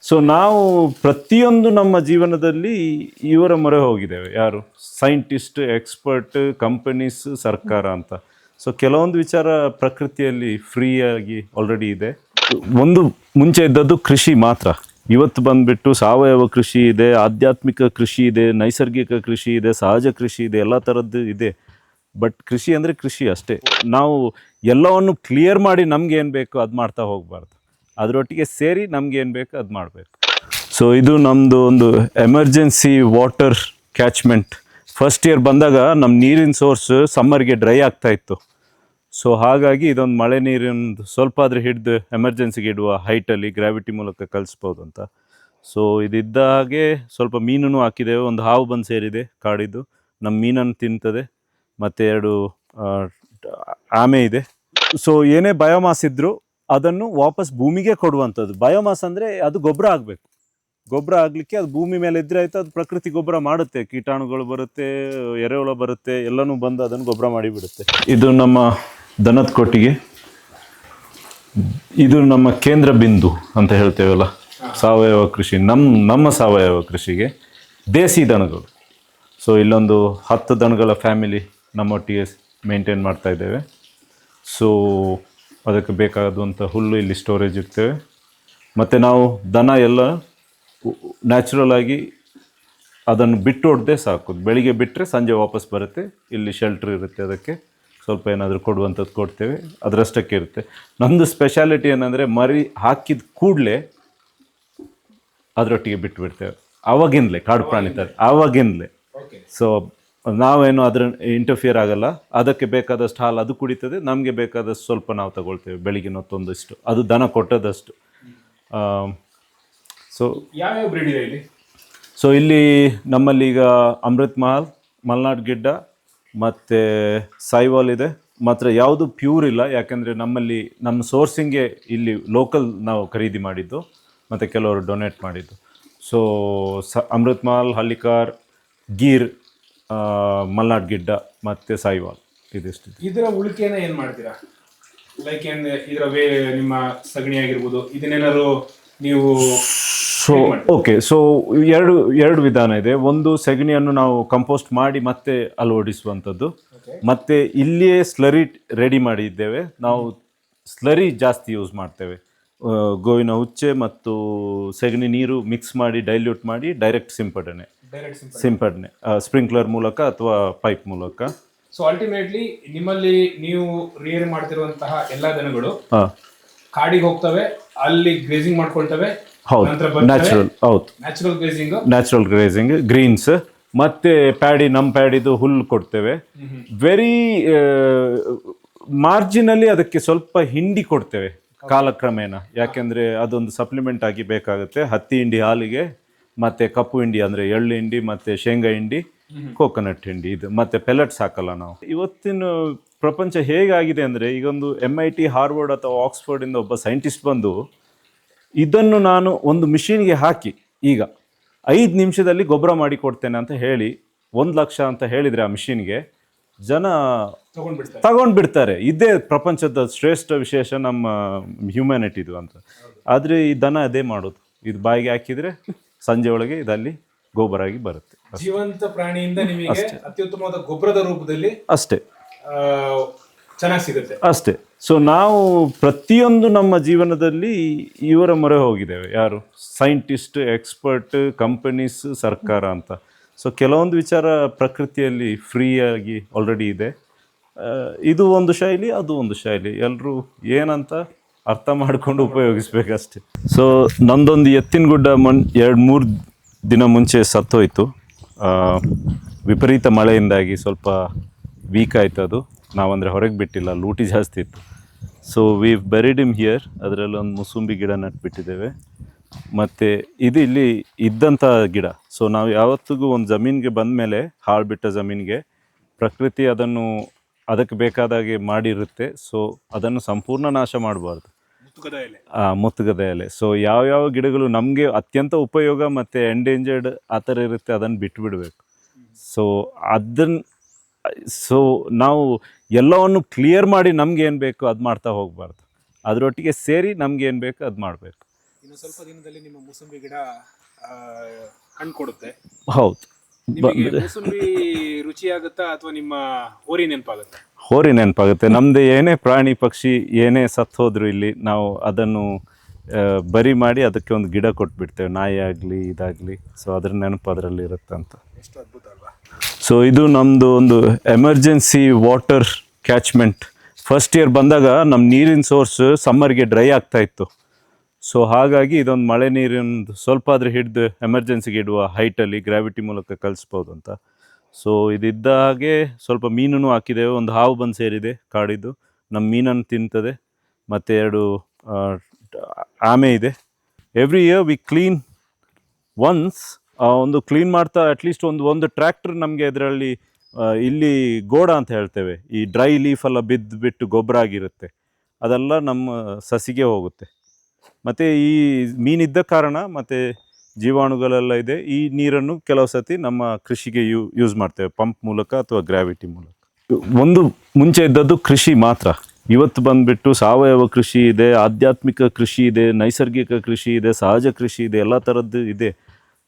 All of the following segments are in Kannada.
ಸೊ ನಾವು ಪ್ರತಿಯೊಂದು ನಮ್ಮ ಜೀವನದಲ್ಲಿ ಇವರ ಮೊರೆ ಹೋಗಿದ್ದೇವೆ. ಯಾರು? ಸೈಂಟಿಸ್ಟ್, ಎಕ್ಸ್ಪರ್ಟ್, ಕಂಪನೀಸ್, ಸರ್ಕಾರ ಅಂತ. ಸೊ ಕೆಲವೊಂದು ವಿಚಾರ ಪ್ರಕೃತಿಯಲ್ಲಿ ಫ್ರೀಯಾಗಿ ಆಲ್ರೆಡಿ ಇದೆ. ಒಂದು ಮುಂಚೆ ಇದ್ದದ್ದು ಕೃಷಿ ಮಾತ್ರ. ಇವತ್ತು ಬಂದುಬಿಟ್ಟು ಸಾವಯವ ಕೃಷಿ ಇದೆ, ಆಧ್ಯಾತ್ಮಿಕ ಕೃಷಿ ಇದೆ, ನೈಸರ್ಗಿಕ ಕೃಷಿ ಇದೆ, ಸಹಜ ಕೃಷಿ ಇದೆ, ಎಲ್ಲ ಥರದ್ದು ಇದೆ. ಬಟ್ ಕೃಷಿ ಅಂದರೆ ಕೃಷಿ ಅಷ್ಟೇ. ನಾವು ಎಲ್ಲವನ್ನು ಕ್ಲಿಯರ್ ಮಾಡಿ ನಮ್ಗೆ ಏನು ಬೇಕು ಅದು ಮಾಡ್ತಾ ಹೋಗಬಾರ್ದು. ಅದರೊಟ್ಟಿಗೆ ಸೇರಿ ನಮ್ಗೆ ಏನು ಬೇಕು ಅದು ಮಾಡಬೇಕು. ಸೊ ಇದು ನಮ್ಮದು ಒಂದು emergency water catchment. First year ಬಂದಾಗ ನಮ್ಮ ನೀರಿನ ಸೋರ್ಸ್ ಸಮ್ಮರ್ಗೆ ಡ್ರೈ ಆಗ್ತಾ ಇತ್ತು. ಸೊ ಹಾಗಾಗಿ ಇದೊಂದು ಮಳೆ ನೀರಿನ ಸ್ವಲ್ಪ ಆದರೂ ಹಿಡಿದು ಎಮರ್ಜೆನ್ಸಿಗೆ ಇಡುವ ಹೈಟಲ್ಲಿ ಗ್ರಾವಿಟಿ ಮೂಲಕ ಕಳಿಸ್ಬೋದು ಅಂತ. ಸೊ ಇದಿದ್ದ ಹಾಗೆ ಸ್ವಲ್ಪ ಮೀನೂ ಹಾಕಿದ್ದೇವೆ. ಒಂದು ಹಾವು ಬಂದು ಸೇರಿದೆ ಕಾಡಿದ್ದು, ನಮ್ಮ ಮೀನನ್ನು ತಿಂತದೆ. ಮತ್ತು 2 ಆಮೆ ಇದೆ. ಸೊ ಏನೇ ಬಯೋಮಾಸ್ ಇದ್ದರೂ ಅದನ್ನು ವಾಪಸ್ ಭೂಮಿಗೆ ಕೊಡುವಂಥದ್ದು. ಬಯೋಮಾಸ್ ಅಂದರೆ ಅದು ಗೊಬ್ಬರ ಆಗಬೇಕು. ಗೊಬ್ಬರ ಆಗಲಿಕ್ಕೆ ಅದು ಭೂಮಿ ಮೇಲೆ ಇದ್ದರೆ ಆಯಿತು. ಅದು ಪ್ರಕೃತಿ ಗೊಬ್ಬರ ಮಾಡುತ್ತೆ. ಕೀಟಾಣುಗಳು ಬರುತ್ತೆ, ಎರೆಹುಳ ಬರುತ್ತೆ, ಎಲ್ಲನೂ ಬಂದು ಅದನ್ನು ಗೊಬ್ಬರ ಮಾಡಿಬಿಡುತ್ತೆ. ಇದು ನಮ್ಮ ದನದ ಕೊಟ್ಟಿಗೆ. ಇದು ನಮ್ಮ ಕೇಂದ್ರ ಬಿಂದು ಅಂತ ಹೇಳ್ತೇವಲ್ಲ ಸಾವಯವ ಕೃಷಿ. ನಮ್ಮ ಸಾವಯವ ಕೃಷಿಗೆ ದೇಸಿ ದನಗಳು. ಸೊ ಇಲ್ಲೊಂದು 10 ದನಗಳ ಫ್ಯಾಮಿಲಿ ನಮ್ಮೊಟ್ಟಿಗೆ ಮೇಂಟೈನ್ ಮಾಡ್ತಾ ಇದ್ದೇವೆ. ಸೊ ಅದಕ್ಕೆ ಬೇಕಾದಂಥ ಹುಲ್ಲು ಇಲ್ಲಿ ಸ್ಟೋರೇಜ್ ಇರ್ತೇವೆ. ಮತ್ತು ನಾವು ದನ ಎಲ್ಲ ನ್ಯಾಚುರಲ್ ಆಗಿ ಅದನ್ನು ಬಿಟ್ಟು ಹೊಡೆದೇ ಸಾಕು. ಬೆಳಿಗ್ಗೆ ಬಿಟ್ಟರೆ ಸಂಜೆ ವಾಪಸ್ ಬರುತ್ತೆ. ಇಲ್ಲಿ ಶೆಲ್ಟ್ರ್ ಇರುತ್ತೆ, ಅದಕ್ಕೆ ಸ್ವಲ್ಪ ಏನಾದರೂ ಕೊಡುವಂಥದ್ದು ಕೊಡ್ತೇವೆ. ಅದರಷ್ಟಕ್ಕೆ ಇರುತ್ತೆ. ನಮ್ಮದು ಸ್ಪೆಷಾಲಿಟಿ ಏನಂದರೆ ಮರಿ ಹಾಕಿದ ಕೂಡಲೇ ಅದರೊಟ್ಟಿಗೆ ಬಿಟ್ಟುಬಿಡ್ತೇವೆ. ಆವಾಗಿಂದಲೇ ಕಾಡು ಪ್ರಾಣಿ ಥರ ಆವಾಗಿಂದಲೇ. ಸೊ ನಾವೇನು ಅದರ ಇಂಟರ್ಫಿಯರ್ ಆಗಲ್ಲ. ಅದಕ್ಕೆ ಬೇಕಾದಷ್ಟು ಹಾಲು ಅದು ಕುಡಿತದೆ, ನಮಗೆ ಬೇಕಾದಷ್ಟು ಸ್ವಲ್ಪ ನಾವು ತಗೊಳ್ತೇವೆ. ಬೆಳಿಗ್ಗೆ ಹೊತ್ತೊಂದಷ್ಟು, ಅದು ದನ ಕೊಟ್ಟದಷ್ಟು. ಸೊ ಯಾವ್ಯಾವ ಬ್ರೀಡ್ ಇದೆ ಇಲ್ಲಿ? ಸೊ ಇಲ್ಲಿ ನಮ್ಮಲ್ಲಿ ಈಗ ಅಮೃತ್ ಮಹಲ್, ಮಲ್ನಾಡ್ ಗಿಡ್ಡ ಮತ್ತು ಸಾಯಿವಾಲ್ ಇದೆ. ಮಾತ್ರ ಯಾವುದು ಪ್ಯೂರ್ ಇಲ್ಲ, ಯಾಕೆಂದರೆ ನಮ್ಮಲ್ಲಿ ನಮ್ಮ ಸೋರ್ಸಿಂಗ್ಗೆ ಇಲ್ಲಿ ಲೋಕಲ್ ನಾವು ಖರೀದಿ ಮಾಡಿದ್ದು ಮತ್ತು ಕೆಲವರು ಡೊನೇಟ್ ಮಾಡಿದ್ದು. ಸೊ ಅಮೃತ್ ಮಹಲ್, ಹಳ್ಳಿಕಾರ್, ಗೀರ್, ಮಲ್ನಾಡ್ ಗಿಡ್ಡ ಮತ್ತು ಸಾಯಿವಾಲ್ ಇದಿಷ್ಟು. ಇದರ ಉಳಿಕೆನ ಏನು ಮಾಡ್ತೀರಾ? ಲೈಕ್ ಇದರ ನಿಮ್ಮ ಸಗಣಿ ಆಗಿರ್ಬೋದು, ಇದನ್ನೇನಾದ್ರು ನೀವು? ಸೊ ಓಕೆ, ಸೊ ಎರಡು ವಿಧಾನ ಇದೆ. ಒಂದು ಸಗಣಿಯನ್ನು ನಾವು ಕಂಪೋಸ್ಟ್ ಮಾಡಿ ಮತ್ತೆ ಅಳವಡಿಸುವಂಥದ್ದು. ಮತ್ತು ಇಲ್ಲಿಯೇ ಸ್ಲರಿ ರೆಡಿ ಮಾಡಿದ್ದೇವೆ ನಾವು. ಸ್ಲರಿ ಜಾಸ್ತಿ ಯೂಸ್ ಮಾಡ್ತೇವೆ. ಗೋವಿನ ಹುಚ್ಚೆ ಮತ್ತು ಸಗಣಿ ನೀರು ಮಿಕ್ಸ್ ಮಾಡಿ ಡೈಲ್ಯೂಟ್ ಮಾಡಿ ಡೈರೆಕ್ಟ್ ಸಿಂಪಡಣೆ ಸ್ಪ್ರಿಂಕ್ಲರ್ ಮೂಲಕ ಅಥವಾ ಪೈಪ್ ಮೂಲಕ. ಸೊ ಅಲ್ಟಿಮೇಟ್ಲಿ ನಿಮ್ಮಲ್ಲಿ ನೀವು ರಿಯರ್ ಮಾಡ್ತಿರುವಂತಹ ಎಲ್ಲಾ ದನಗಳು ಕಾಡಿಗೆ ಹೋಗ್ತವೆ, ಅಲ್ಲಿ ಗ್ರೇಸಿಂಗ್ ಮಾಡ್ಕೊಳ್ತವೆ. ಹೌದು, ನ್ಯಾಚುರಲ್ ಗ್ರೇಸಿಂಗ್, ಗ್ರೀನ್ಸ್ ಮತ್ತೆ ಪ್ಯಾಡಿ. ನಮ್ಮ ಪ್ಯಾಡಿದು ಹುಲ್ಲು ಕೊಡ್ತೇವೆ. ವೆರಿ ಮಾರ್ಜಿನಲ್ಲಿ ಅದಕ್ಕೆ ಸ್ವಲ್ಪ ಹಿಂಡಿ ಕೊಡ್ತೇವೆ ಕಾಲಕ್ರಮೇಣ, ಯಾಕೆಂದರೆ ಅದೊಂದು ಸಪ್ಲಿಮೆಂಟ್ ಆಗಿ ಬೇಕಾಗುತ್ತೆ. ಹತ್ತಿ ಹಿಂಡಿ ಹಾಲಿಗೆ, ಮತ್ತು ಕಪ್ಪು ಹಿಂಡಿ ಅಂದರೆ ಎಳ್ಳು ಹಿಂಡಿ, ಮತ್ತು ಶೇಂಗಾ ಹಿಂಡಿ, ಕೋಕೋನಟ್ ಹಿಂಡಿ, ಇದು ಮತ್ತು ಪೆಲೆಟ್ಸ್ ಹಾಕಲ್ಲ ನಾವು. ಇವತ್ತಿನ ಪ್ರಪಂಚ ಹೇಗಾಗಿದೆ ಅಂದರೆ, ಈಗೊಂದು MIT, ಹಾರ್ವರ್ಡ್ ಅಥವಾ ಆಕ್ಸ್ಫರ್ಡಿಂದ ಒಬ್ಬ ಸೈಂಟಿಸ್ಟ್ ಬಂದು ಇದನ್ನು ನಾನು ಒಂದು ಮಿಷಿನ್ಗೆ ಹಾಕಿ ಈಗ 5 ನಿಮಿಷದಲ್ಲಿ ಗೊಬ್ಬರ ಮಾಡಿ ಕೊಡ್ತೇನೆ ಅಂತ ಹೇಳಿ 1 ಲಕ್ಷ ಅಂತ ಹೇಳಿದರೆ ಆ ಮಿಷಿನ್ಗೆ ಜನ ತಗೊಂಡ್ಬಿಡ್ತಾರೆ. ಇದೇ ಪ್ರಪಂಚದ ಶ್ರೇಷ್ಠ ವಿಶೇಷ ನಮ್ಮ ಹ್ಯುಮ್ಯಾನಿಟಿದು ಅಂತ. ಆದರೆ ಈ ದನ ಅದೇ ಮಾಡೋದು. ಇದು ಬಾಯಿಗೆ ಹಾಕಿದರೆ ಸಂಜೆ ಒಳಗೆ ಇದಲ್ಲಿ ಗೊಬ್ಬರ ಆಗಿ ಬರುತ್ತೆ. ಜೀವಂತ ಪ್ರಾಣಿಯಿಂದ ನಿಮಗೆ ಅತ್ಯುತ್ತಮವಾದ ಗೊಬ್ಬರದ ರೂಪದಲ್ಲಿ ಅಷ್ಟೇ ಚೆನ್ನಾಗಿ ಸಿಗುತ್ತೆ ಅಷ್ಟೇ. ಸೊ ನಾವು ಪ್ರತಿಯೊಂದು ನಮ್ಮ ಜೀವನದಲ್ಲಿ ಇವರ ಮೊರೆ ಹೋಗಿದ್ದೇವೆ. ಯಾರು? ಸೈಂಟಿಸ್ಟ್, ಎಕ್ಸ್ಪರ್ಟ್, ಕಂಪನೀಸ್, ಸರ್ಕಾರ ಅಂತ. ಸೊ ಕೆಲವೊಂದು ವಿಚಾರ ಪ್ರಕೃತಿಯಲ್ಲಿ ಫ್ರೀಯಾಗಿ ಆಲ್ರೆಡಿ ಇದೆ. ಇದು ಒಂದು ಶೈಲಿ, ಅದು ಒಂದು ಶೈಲಿ. ಎಲ್ಲರೂ ಏನಂತ ಅರ್ಥ ಮಾಡಿಕೊಂಡು ಉಪಯೋಗಿಸ್ಬೇಕಷ್ಟೆ. ಸೊ ನಂದೊಂದು ಎತ್ತಿನ ಗುಡ್ಡ 2-3 ದಿನ ಮುಂಚೆ ಸತ್ತೋಯ್ತು. ವಿಪರೀತ ಮಳೆಯಿಂದಾಗಿ ಸ್ವಲ್ಪ ವೀಕ್ ಆಯಿತು ಅದು. ನಾವಂದರೆ ಹೊರಗೆ ಬಿಟ್ಟಿಲ್ಲ, ಲೂಟಿ ಜಾಸ್ತಿ ಇತ್ತು. So we buried him here. ಅದರಲ್ಲಿ ಒಂದು ಮುಸುಂಬಿ ಗಿಡ ನಟ್ಬಿಟ್ಟಿದ್ದೇವೆ. ಮತ್ತು ಇದು ಇಲ್ಲಿ ಇದ್ದಂಥ ಗಿಡ. ಸೊ ನಾವು ಯಾವತ್ತಿಗೂ ಒಂದು ಜಮೀನಿಗೆ ಬಂದ ಮೇಲೆ, ಹಾಳ್ಬಿಟ್ಟ ಜಮೀನಿಗೆ ಪ್ರಕೃತಿ ಅದನ್ನು ಅದಕ್ಕೆ ಬೇಕಾದಾಗೆ ಮಾಡಿರುತ್ತೆ. ಸೊ ಅದನ್ನು ಸಂಪೂರ್ಣ ನಾಶ ಮಾಡಬಾರ್ದು. ಮುತ್ತುಗದ ಎಲೆ. ಸೊ ಯಾವ್ಯಾವ ಗಿಡಗಳು ನಮಗೆ ಅತ್ಯಂತ ಉಪಯೋಗ ಮತ್ತು ಎಂಡೇಂಜರ್ಡ್ ಆ ಥರ ಇರುತ್ತೆ, ಅದನ್ನು ಬಿಟ್ಟುಬಿಡಬೇಕು. ಸೊ ನಾವು ಎಲ್ಲವನ್ನು ಕ್ಲಿಯರ್ ಮಾಡಿ ನಮ್ಗೆ ಏನು ಬೇಕು ಅದು ಮಾಡ್ತಾ ಹೋಗಬಾರ್ದು. ಅದರೊಟ್ಟಿಗೆ ಸೇರಿ ನಮ್ಗೆ ಏನು ಬೇಕು ಅದು ಮಾಡಬೇಕು. ಇನ್ನು ಸ್ವಲ್ಪ ದಿನದಲ್ಲಿ ನಿಮ್ಮ ಮೂಸಂಬಿ ಗಿಡ ಹಣ್ಣು ಕೊಡುತ್ತೆ. ಹೌದು, ನಿಮಗೆ ಮೂಸಂಬಿ ರುಚಿಯಾಗುತ್ತಾ ಅಥವಾ ನಿಮ್ಮ ಹೋರಿ ನೆನಪಾಗುತ್ತಾ? ಹೋರಿ ನೆನಪಾಗುತ್ತೆ. ನಮ್ಮದು ಏನೇ ಪ್ರಾಣಿ ಪಕ್ಷಿ ಏನೇ ಸತ್ತು ಹೋದ್ರು ಇಲ್ಲಿ ನಾವು ಅದನ್ನು ಬರಿ ಮಾಡಿ ಅದಕ್ಕೆ ಒಂದು ಗಿಡ ಕೊಟ್ಬಿಡ್ತೇವೆ, ನಾಯಿ ಆಗಲಿ ಇದಾಗಲಿ. ಸೊ ಅದ್ರ ನೆನಪು ಅದರಲ್ಲಿ ಇರುತ್ತೆ ಅಂತ. ಎಷ್ಟು ಅದ್ಭುತ ಅಲ್ವಾ? ಸೊ ಇದು ನಮ್ಮದು ಒಂದು emergency water catchment. First year ಬಂದಾಗ ನಮ್ಮ ನೀರಿನ ಸೋರ್ಸ್ ಸಮ್ಮರ್ಗೆ ಡ್ರೈ ಆಗ್ತಾ ಇತ್ತು. ಸೊ ಹಾಗಾಗಿ ಇದೊಂದು ಮಳೆ ನೀರಿನ ಸ್ವಲ್ಪ ಆದರೂ ಹಿಡಿದು ಎಮರ್ಜೆನ್ಸಿಗೆ ಇಡುವ ಹೈಟಲ್ಲಿ ಗ್ರಾವಿಟಿ ಮೂಲಕ ಕಳಿಸ್ಬೋದು ಅಂತ. ಸೊ ಇದಿದ್ದ ಹಾಗೆ ಸ್ವಲ್ಪ ಮೀನನ್ನು ಹಾಕಿದ್ದೇವೆ. ಒಂದು ಹಾವು ಬಂದು ಸೇರಿದೆ ಕಾಡಿದ್ದು, ನಮ್ಮ ಮೀನನ್ನು ತಿಂತದೆ. ಮತ್ತು 2 ಆಮೆ ಇದೆ. Every year V clean once. ಒಂದು ಕ್ಲೀನ್ ಮಾಡ್ತಾ ಅಟ್ಲೀಸ್ಟ್ ಒಂದು ಟ್ರ್ಯಾಕ್ಟರ್ ನಮಗೆ ಇದರಲ್ಲಿ ಇಲ್ಲಿ ಗೋಡ ಅಂತ ಹೇಳ್ತೇವೆ, ಈ ಡ್ರೈ ಲೀಫೆಲ್ಲ ಬಿದ್ದು ಗೊಬ್ಬರ ಆಗಿರುತ್ತೆ, ಅದೆಲ್ಲ ನಮ್ಮ ಸಸಿಗೆ ಹೋಗುತ್ತೆ. ಮತ್ತು ಈ ಮೀನಿದ್ದ ಕಾರಣ ಮತ್ತು ಜೀವಾಣುಗಳೆಲ್ಲ ಇದೆ. ಈ ನೀರನ್ನು ಕೆಲವು ಸತಿ ನಮ್ಮ ಕೃಷಿಗೆ ಯೂಸ್ ಮಾಡ್ತೇವೆ, ಪಂಪ್ ಮೂಲಕ ಅಥವಾ ಗ್ರಾವಿಟಿ ಮೂಲಕ. ಒಂದು ಮುಂಚೆ ಇದ್ದದ್ದು ಕೃಷಿ ಮಾತ್ರ. ಇವತ್ತು ಬಂದುಬಿಟ್ಟು ಸಾವಯವ ಕೃಷಿ ಇದೆ, ಆಧ್ಯಾತ್ಮಿಕ ಕೃಷಿ ಇದೆ, ನೈಸರ್ಗಿಕ ಕೃಷಿ ಇದೆ, ಸಹಜ ಕೃಷಿ ಇದೆ, ಎಲ್ಲ ಥರದ್ದು ಇದೆ.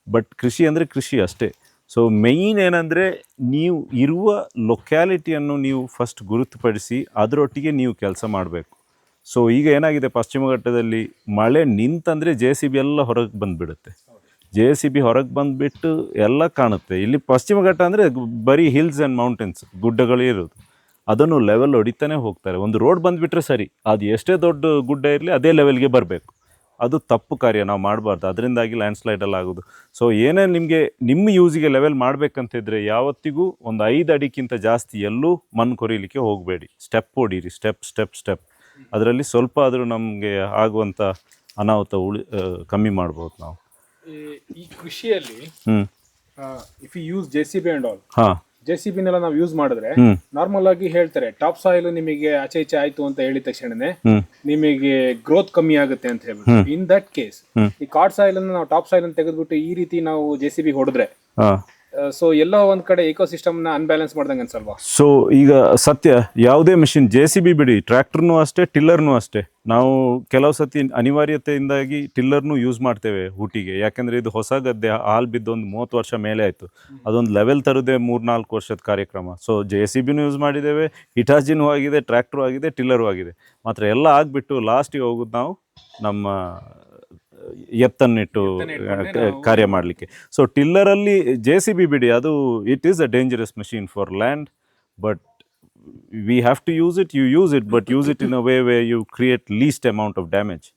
ಬಟ್ ಕೃಷಿ ಅಂದರೆ ಕೃಷಿ ಅಷ್ಟೇ. ಸೊ ಮೇಯ್ನ್ ಏನಂದರೆ ನೀವು ಇರುವ ಲೊಕ್ಯಾಲಿಟಿಯನ್ನು ನೀವು ಫಸ್ಟ್ ಗುರುತುಪಡಿಸಿ ಅದರೊಟ್ಟಿಗೆ ನೀವು ಕೆಲಸ ಮಾಡಬೇಕು. ಸೊ ಈಗ ಏನಾಗಿದೆ, ಪಶ್ಚಿಮ ಘಟ್ಟದಲ್ಲಿ ಮಳೆ ನಿಂತಂದರೆ JCB ಎಲ್ಲ ಹೊರಗೆ ಬಂದುಬಿಡುತ್ತೆ. JCB ಹೊರಗೆ ಬಂದುಬಿಟ್ಟು ಎಲ್ಲ ಕಾಣುತ್ತೆ. ಇಲ್ಲಿ ಪಶ್ಚಿಮ ಘಟ್ಟ ಅಂದರೆ ಬರೀ ಹಿಲ್ಸ್ ಆ್ಯಂಡ್ ಮೌಂಟೇನ್ಸ್, ಗುಡ್ಡಗಳೇ ಇರೋದು. ಅದನ್ನು ಲೆವೆಲ್ ಹೊಡಿತಾನೆ ಹೋಗ್ತಾರೆ. ಒಂದು ರೋಡ್ ಬಂದುಬಿಟ್ರೆ ಸರಿ, ಅದು ಎಷ್ಟೇ ದೊಡ್ಡ ಗುಡ್ಡ ಇರಲಿ ಅದೇ ಲೆವೆಲ್ಗೆ ಬರಬೇಕು. ಅದು ತಪ್ಪು ಕಾರ್ಯ, ನಾವು ಮಾಡಬಾರ್ದು. ಅದರಿಂದಾಗಿ ಲ್ಯಾಂಡ್ಸ್ಲೈಡೆಲ್ಲ ಆಗೋದು. ಸೊ ಏನೇ ನಿಮಗೆ ನಿಮ್ಮ ಯೂಸಿಗೆ ಲೆವೆಲ್ ಮಾಡಬೇಕಂತಿದ್ರೆ ಯಾವತ್ತಿಗೂ ಒಂದು 5 ಅಡಿಗಿಂತ ಜಾಸ್ತಿ ಎಲ್ಲೂ ಮಣ್ಣು ಕೊರೀಲಿಕ್ಕೆ ಹೋಗಬೇಡಿ. ಸ್ಟೆಪ್ ಹೊಡೀರಿ, ಸ್ಟೆಪ್. ಅದರಲ್ಲಿ ಸ್ವಲ್ಪ ಆದರೂ ನಮಗೆ ಆಗುವಂಥ ಅನಾಹುತ ಕಮ್ಮಿ ಮಾಡ್ಬೋದು ನಾವು. ಈ ಕೃಷಿಯಲ್ಲಿ if you use JCB and all, JCBನೆಲ್ಲ ನಾವು ಯೂಸ್ ಮಾಡಿದ್ರೆ ನಾರ್ಮಲ್ ಆಗಿ ಹೇಳ್ತಾರೆ ಟಾಪ್ ಸಾಯಿಲ್ ನಿಮಗೆ ಆಚೆ ಈಚೆ ಆಯ್ತು ಅಂತ ಹೇಳಿದ ತಕ್ಷಣನೇ ನಿಮಗೆ ಗ್ರೋತ್ ಕಮ್ಮಿ ಆಗುತ್ತೆ ಅಂತ ಹೇಳ್ಬಿಟ್ಟು. ಇನ್ ದಟ್ ಕೇಸ್ ಈ ಕಾರ್ಡ್ ಸಾಯಿಲ್ ಅನ್ನು ನಾವು ಟಾಪ್ ಸಾಯಿಲ್ ಅನ್ನು ತೆಗೆದ್ಬಿಟ್ಟು ಈ ರೀತಿ ನಾವು JCB ಹೊಡೆದ್ರೆ ಸೊ ಎಲ್ಲೋ ಒಂದ್ ಕಡೆ ಇಕೋಸಿಸ್ಟಮ್ ನ ಅನ್ಬ್ಯಾಲೆನ್ಸ್ ಮಾಡ್ದಂಗೆ ಅನ್ಸಲ್ವಾ? ಸೊ ಈಗ ಸತ್ಯ, ಯಾವುದೇ ಮಿಷಿನ್ JCB ಬಿಡಿ, ಟ್ರ್ಯಾಕ್ಟರ್ನೂ ಅಷ್ಟೇ, ಟಿಲ್ಲರ್ನೂ ಅಷ್ಟೇ. ನಾವು ಕೆಲವು ಸತಿ ಅನಿವಾರ್ಯತೆಯಿಂದಾಗಿ ಟಿಲ್ಲರ್ನೂ ಯೂಸ್ ಮಾಡ್ತೇವೆ ಊಟಿಗೆ. ಯಾಕೆಂದರೆ ಇದು ಹೊಸ ಗದ್ದೆ, ಹಾಲು ಬಿದ್ದು ಒಂದು 30 ವರ್ಷ ಮೇಲೆ ಆಯಿತು. ಅದೊಂದು ಲೆವೆಲ್ ತರೋದೇ 3-4 ವರ್ಷದ ಕಾರ್ಯಕ್ರಮ. ಸೊ JCBನೂ ಯೂಸ್ ಮಾಡಿದ್ದೇವೆ, ಹಿಟಾಚಿನೂ ಆಗಿದೆ, ಟ್ರ್ಯಾಕ್ಟ್ರೂ ಆಗಿದೆ, ಟಿಲ್ಲರೂ ಆಗಿದೆ. ಮಾತ್ರ ಎಲ್ಲ ಆಗಿಬಿಟ್ಟು ಲಾಸ್ಟಿಗೆ ಹೋಗೋದು ನಾವು ನಮ್ಮ ಎತ್ತನ್ನಿಟ್ಟು ಕಾರ್ಯ ಮಾಡಲಿಕ್ಕೆ. ಸೊ ಟಿಲ್ಲರಲ್ಲಿ JCB ಬಿಡಿ, ಅದು it is a dangerous machine for land. But we have to use it. You use it, but use it in a way you create least amount of damage.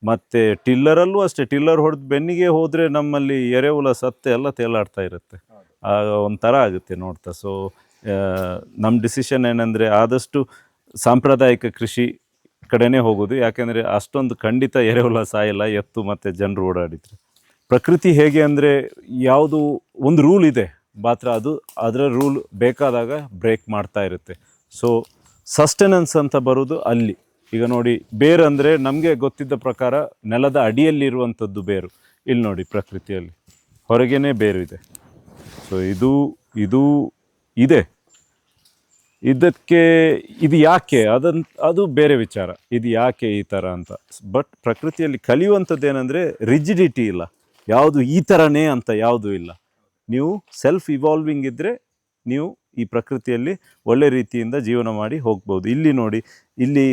ಮತ್ತು ಟಿಲ್ಲರಲ್ಲೂ ಅಷ್ಟೇ, ಟಿಲ್ಲರ್ ಹೊಡೆದು ಬೆನ್ನಿಗೆ ಹೋದರೆ ನಮ್ಮಲ್ಲಿ ಎರೆಹುಳ ಸತ್ತೆ ಎಲ್ಲ ತೇಲಾಡ್ತಾ ಇರುತ್ತೆ. ಒಂಥರ ಆಗುತ್ತೆ ನೋಡ್ತಾ. ಸೊ ನಮ್ಮ ಡಿಸಿಷನ್ ಏನಂದರೆ ಆದಷ್ಟು ಸಾಂಪ್ರದಾಯಿಕ ಕೃಷಿ ಕಡೆನೇ ಹೋಗೋದು. ಯಾಕೆಂದರೆ ಅಷ್ಟೊಂದು ಖಂಡಿತ ಎರೆಹುಳ ಸಾಯಲ್ಲ, ಎತ್ತು ಮತ್ತು ಜನರು ಓಡಾಡಿದರೆ. ಪ್ರಕೃತಿ ಹೇಗೆ ಅಂದರೆ ಯಾವುದು ಒಂದು ರೂಲ್ ಇದೆ ಮಾತ್ರ, ಅದು ಅದರ ರೂಲ್ ಬೇಕಾದಾಗ ಬ್ರೇಕ್ ಮಾಡ್ತಾ ಇರುತ್ತೆ. ಸೊ ಸಸ್ಟೆನೆನ್ಸ್ ಅಂತ ಬರೋದು ಅಲ್ಲಿ. ಈಗ ನೋಡಿ, ಬೇರು ಅಂದರೆ ನಮಗೆ ಗೊತ್ತಿದ್ದ ಪ್ರಕಾರ ನೆಲದ ಅಡಿಯಲ್ಲಿರುವಂಥದ್ದು ಬೇರು. ಇಲ್ಲಿ ನೋಡಿ, ಪ್ರಕೃತಿಯಲ್ಲಿ ಹೊರಗೇನೆ ಬೇರು ಇದೆ. ಸೊ ಇದು ಇದೆ. ಇದು ಯಾಕೆ ಅದು ಬೇರೆ ವಿಚಾರ, ಇದು ಯಾಕೆ ಈ ಥರ ಅಂತ. ಬಟ್ ಪ್ರಕೃತಿಯಲ್ಲಿ ಕಲಿಯುವಂಥದ್ದು ಏನಂದರೆ ರಿಜಿಡಿಟಿ ಇಲ್ಲ, ಯಾವುದು ಈ ಥರನೇ ಅಂತ ಯಾವುದೂ ಇಲ್ಲ. ನೀವು ಸೆಲ್ಫ್ ಇವಾಲ್ವಿಂಗ್ ಇದ್ದರೆ ನೀವು ಈ ಪ್ರಕೃತಿಯಲ್ಲಿ ಒಳ್ಳೆ ರೀತಿಯಿಂದ ಜೀವನ ಮಾಡಿ ಹೋಗ್ಬೋದು. ಇಲ್ಲಿ ನೋಡಿ, ಇಲ್ಲಿ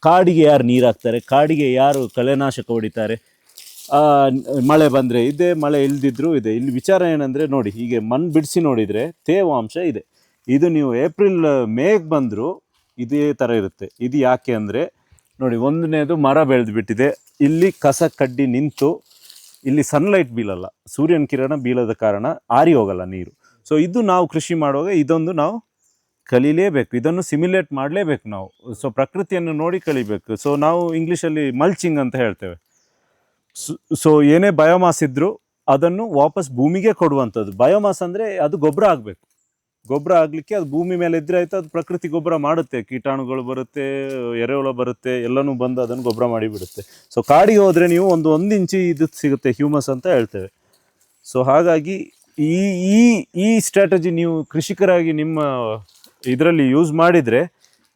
ಕಾಡಿಗೆ ಯಾರು ನೀರು ಹಾಕ್ತಾರೆ, ಕಾಡಿಗೆ ಯಾರು ಕಳೆನಾಶಕ ಹೊಡಿತಾರೆ, ಮಳೆ ಬಂದರೆ ಇದೆ, ಮಳೆ ಇಲ್ದಿದ್ರೂ ಇದೆ. ಇಲ್ಲಿ ವಿಚಾರ ಏನಂದರೆ ನೋಡಿ, ಹೀಗೆ ಮಣ್ಣು ಬಿಡಿಸಿ ನೋಡಿದರೆ ತೇವಾಂಶ ಇದೆ. ಇದು ನೀವು ಏಪ್ರಿಲ್ ಮೇಗೆ ಬಂದರೂ ಇದೇ ಥರ ಇರುತ್ತೆ. ಇದು ಯಾಕೆ ಅಂದರೆ ನೋಡಿ, ಒಂದನೇದು ಮರ ಬೆಳೆದುಬಿಟ್ಟಿದೆ, ಇಲ್ಲಿ ಕಸ ಕಡ್ಡಿ ನಿಂತು ಇಲ್ಲಿ ಸನ್ಲೈಟ್ ಬೀಳಲ್ಲ, ಸೂರ್ಯನ ಕಿರಣ ಬೀಳದ ಕಾರಣ ಆರಿ ಹೋಗಲ್ಲ ನೀರು. ಸೊ ಇದು ನಾವು ಕೃಷಿ ಮಾಡುವಾಗ ಇದೊಂದು ನಾವು ಕಲೀಲೇಬೇಕು, ಇದನ್ನು ಸಿಮ್ಯುಲೇಟ್ ಮಾಡಲೇಬೇಕು ನಾವು. ಸೊ ಪ್ರಕೃತಿಯನ್ನು ನೋಡಿ ಕಲಿಬೇಕು. ಸೊ ನಾವು ಇಂಗ್ಲೀಷಲ್ಲಿ ಮಲ್ಚಿಂಗ್ ಅಂತ ಹೇಳ್ತೇವೆ. ಸೊ ಏನೇ ಬಯೋಮಾಸ್ ಇದ್ದರೂ ಅದನ್ನು ವಾಪಸ್ ಭೂಮಿಗೆ ಕೊಡುವಂಥದ್ದು. ಬಯೋಮಾಸ್ ಅಂದರೆ ಅದು ಗೊಬ್ಬರ ಆಗಬೇಕು. ಗೊಬ್ಬರ ಆಗಲಿಕ್ಕೆ ಅದು ಭೂಮಿ ಮೇಲೆ ಇದ್ರೆ ಆಯ್ತು, ಅದು ಪ್ರಕೃತಿ ಗೊಬ್ಬರ ಮಾಡುತ್ತೆ. ಕೀಟಾಣುಗಳು ಬರುತ್ತೆ, ಎರೆಹುಳ ಬರುತ್ತೆ, ಎಲ್ಲನೂ ಬಂದು ಅದನ್ನು ಗೊಬ್ಬರ ಮಾಡಿಬಿಡುತ್ತೆ. ಸೊ ಕಾಡಿಗೆ ಹೋದರೆ ನೀವು ಒಂದು ಇಂಚು ಇದು ಸಿಗುತ್ತೆ, ಹ್ಯೂಮಸ್ ಅಂತ ಹೇಳ್ತೇವೆ. ಸೊ ಹಾಗಾಗಿ ಈ ಸ್ಟ್ರಾಟಜಿ ನೀವು ಕೃಷಿಕರಾಗಿ ನಿಮ್ಮ ಇದರಲ್ಲಿ ಯೂಸ್ ಮಾಡಿದರೆ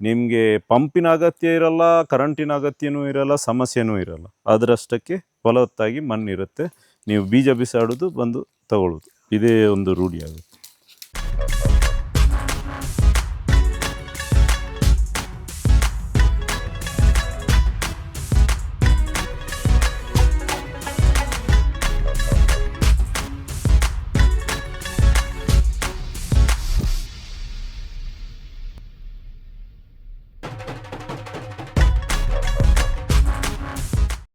ನಿಮಗೆ ಪಂಪಿನ ಅಗತ್ಯ ಇರಲ್ಲ, ಕರೆಂಟಿನ ಅಗತ್ಯನೂ ಇರಲ್ಲ, ಸಮಸ್ಯೆನೂ ಇರಲ್ಲ. ಅದರಷ್ಟಕ್ಕೆ ಫಲವತ್ತಾಗಿ ಮಣ್ಣಿರುತ್ತೆ. ನೀವು ಬೀಜ ಬಿಸಾಡೋದು ಬಂದು ತಗೊಳ್ಳೋದು, ಇದೇ ಒಂದು ರೂಢಿ ಆಗುತ್ತೆ.